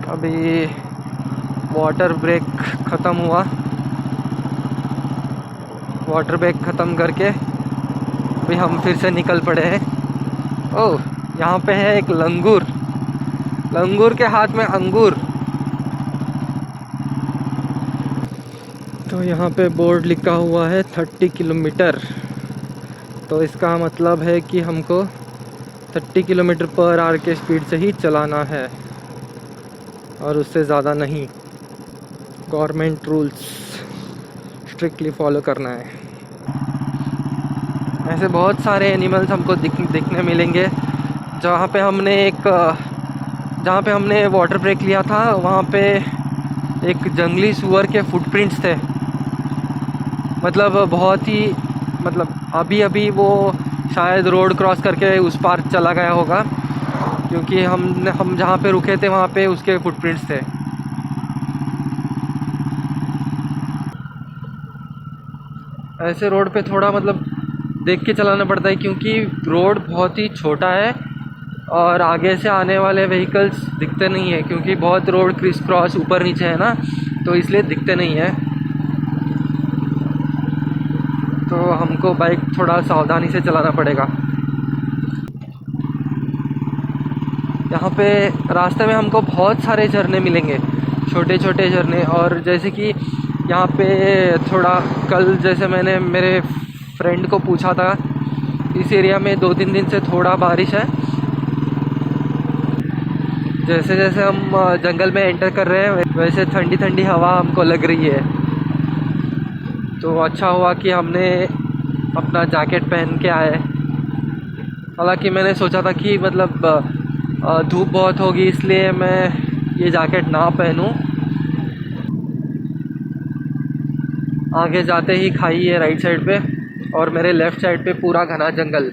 अभी water break ख़त्म हुआ, वाटर ब्रेक ख़त्म करके अभी हम फिर से निकल पड़े हैं। ओह, यहाँ पे है एक लंगूर, लंगूर के हाथ में अंगूर। तो यहाँ पे बोर्ड लिखा हुआ है 30 किलोमीटर, तो इसका मतलब है कि हमको 30 किलोमीटर पर आवर के स्पीड से ही चलाना है और उससे ज़्यादा नहीं। गवर्नमेंट रूल्स स्ट्रिक्टली फॉलो करना है। ऐसे बहुत सारे एनिमल्स हमको दिखने मिलेंगे। जहाँ पे हमने वाटर ब्रेक लिया था वहाँ पे एक जंगली सूअर के फुटप्रिंट्स थे। मतलब बहुत ही अभी अभी वो शायद रोड क्रॉस करके उस पार चला गया होगा, क्योंकि हम जहाँ पे रुके थे वहाँ पे उसके फुटप्रिंट्स थे। ऐसे रोड पे थोड़ा देख के चलाना पड़ता है, क्योंकि रोड बहुत ही छोटा है और आगे से आने वाले व्हीकल्स दिखते नहीं है, क्योंकि बहुत रोड क्रिस क्रॉस ऊपर नीचे है ना, तो इसलिए दिखते नहीं है। तो हमको बाइक थोड़ा सावधानी से चलाना पड़ेगा। यहाँ पे रास्ते में हमको बहुत सारे झरने मिलेंगे, छोटे छोटे झरने। और जैसे कि यहाँ पे थोड़ा कल जैसे मैंने मेरे फ्रेंड को पूछा था, इस एरिया में 2-3 दिन से थोड़ा बारिश है। जैसे जैसे हम जंगल में एंटर कर रहे हैं वैसे ठंडी ठंडी हवा हमको लग रही है। तो अच्छा हुआ कि हमने अपना जैकेट पहन के आए। हालांकि मैंने सोचा था कि धूप बहुत होगी इसलिए मैं ये जैकेट ना पहनूं। आगे जाते ही खाई है राइट साइड पे, और मेरे लेफ़्ट साइड पे पूरा घना जंगल।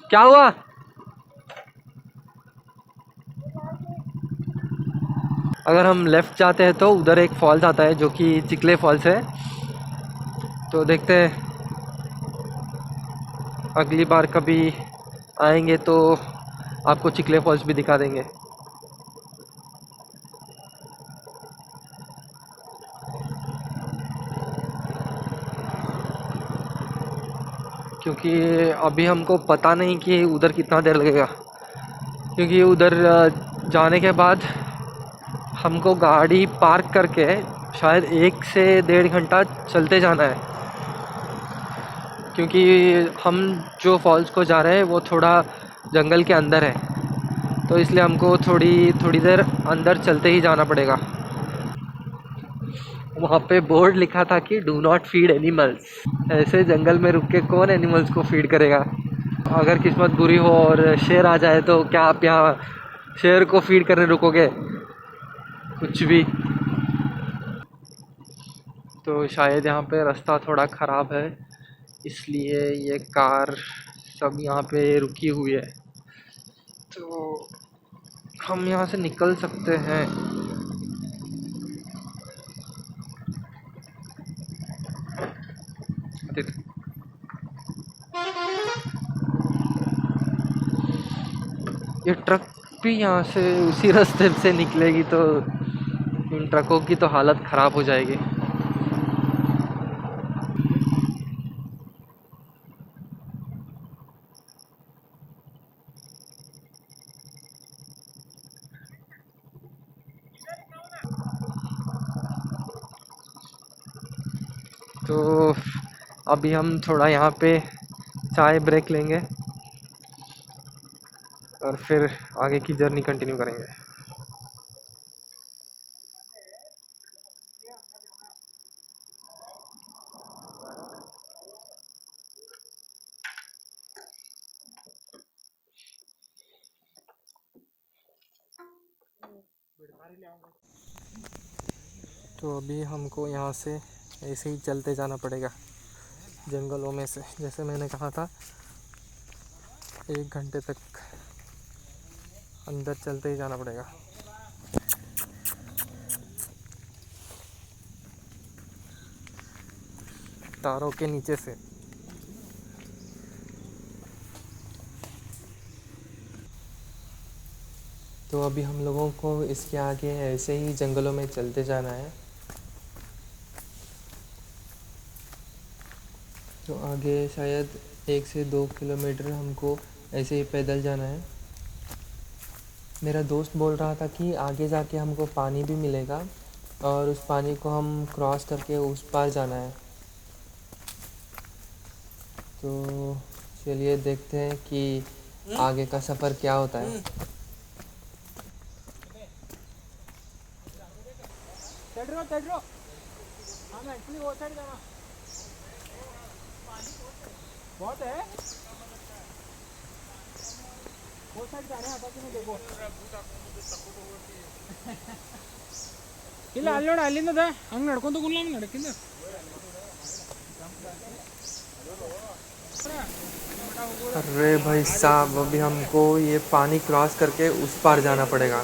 क्या हुआ? अगर हम लेफ़्ट जाते हैं तो उधर एक फॉल्स आता है जो कि चिकले फॉल्स है। तो देखते हैं, अगली बार कभी आएंगे तो आपको चिकले फॉल्स भी दिखा देंगे। क्योंकि अभी हमको पता नहीं कि उधर कितना देर लगेगा, क्योंकि उधर जाने के बाद हमको गाड़ी पार्क करके शायद 1 से 1.5 घंटा चलते जाना है। क्योंकि हम जो फॉल्स को जा रहे हैं वो थोड़ा जंगल के अंदर है, तो इसलिए हमको थोड़ी देर अंदर चलते ही जाना पड़ेगा। वहाँ पे बोर्ड लिखा था कि डू नॉट फीड एनिमल्स। ऐसे जंगल में रुक के कौन एनिमल्स को फीड करेगा? अगर किस्मत बुरी हो और शेर आ जाए तो क्या आप यहाँ शेर को फीड करने रुकोगे? कुछ भी। तो शायद यहाँ पे रास्ता थोड़ा ख़राब है, इसलिए ये कार सब यहाँ पे रुकी हुई है। तो हम यहाँ से निकल सकते हैं। ये ट्रक भी यहाँ से उसी रास्ते से निकलेगी, तो इन ट्रकों की तो हालत ख़राब हो जाएगी। तो अभी हम थोड़ा यहाँ पे चाय ब्रेक लेंगे और फिर आगे की जर्नी कंटिन्यू करेंगे। तो अभी हमको यहाँ से ऐसे ही चलते जाना पड़ेगा जंगलों में से, जैसे मैंने कहा था 1 घंटे तक अंदर चलते ही जाना पड़ेगा। तारों के नीचे से। तो अभी हम लोगों को इसके आगे ऐसे ही जंगलों में चलते जाना है। तो आगे शायद 1 से 2 किलोमीटर हमको ऐसे ही पैदल जाना है। मेरा दोस्त बोल रहा था कि आगे जाके हमको पानी भी मिलेगा और उस पानी को हम क्रॉस करके उस पार जाना है। तो चलिए देखते हैं कि आगे का सफ़र क्या होता है। बहुत है वो साइड जाने आता कि नहीं देखो ಇಲ್ಲ ಅಲ್ಲಿ ನೋಡಿ ಅಲ್ಲಿಂದ ಹಂಗೆ ನಡ್ಕೊಂತ ಹೋಗಲ್ಲ ಹಂಗೆ ನಡ್ಕಿಂದ अरे भाई साहब अभी हमको ये पानी क्रॉस करके उस पार जाना पड़ेगा।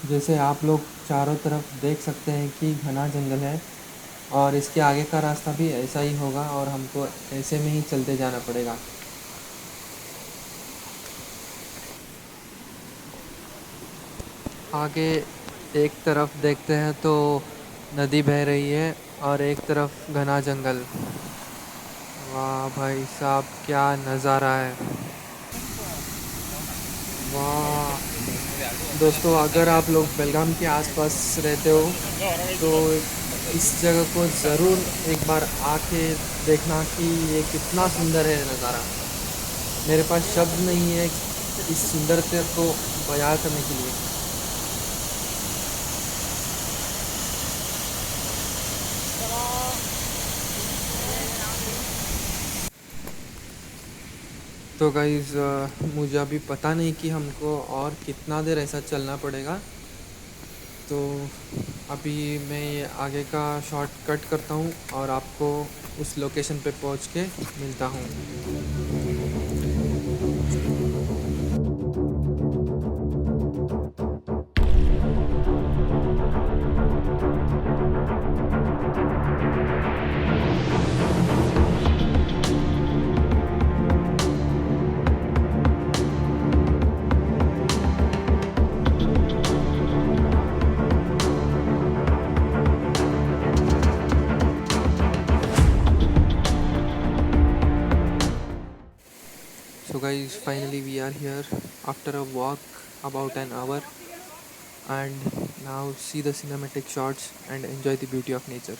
जैसे आप लोग चारों तरफ देख सकते हैं कि घना जंगल है और इसके आगे का रास्ता भी ऐसा ही होगा और हमको ऐसे में ही चलते जाना पड़ेगा। आगे एक तरफ देखते हैं तो नदी बह रही है और एक तरफ घना जंगल। वाह भाई साहब क्या नज़ारा है। वाह दोस्तों, अगर आप लोग बेलगाम के आसपास रहते हो तो इस जगह को ज़रूर एक बार आके देखना कि ये कितना सुंदर है नज़ारा। मेरे पास शब्द नहीं है इस सुंदरता को बयां करने के लिए। तो गाइज़ मुझे अभी पता नहीं कि हमको और कितना देर ऐसा चलना पड़ेगा। तो अभी मैं आगे का शॉर्ट कट करता हूँ और आपको उस लोकेशन पे पहुँच के मिलता हूँ। So guys, finally we are here after a walk about an hour, and now see the cinematic shots and enjoy the beauty of nature.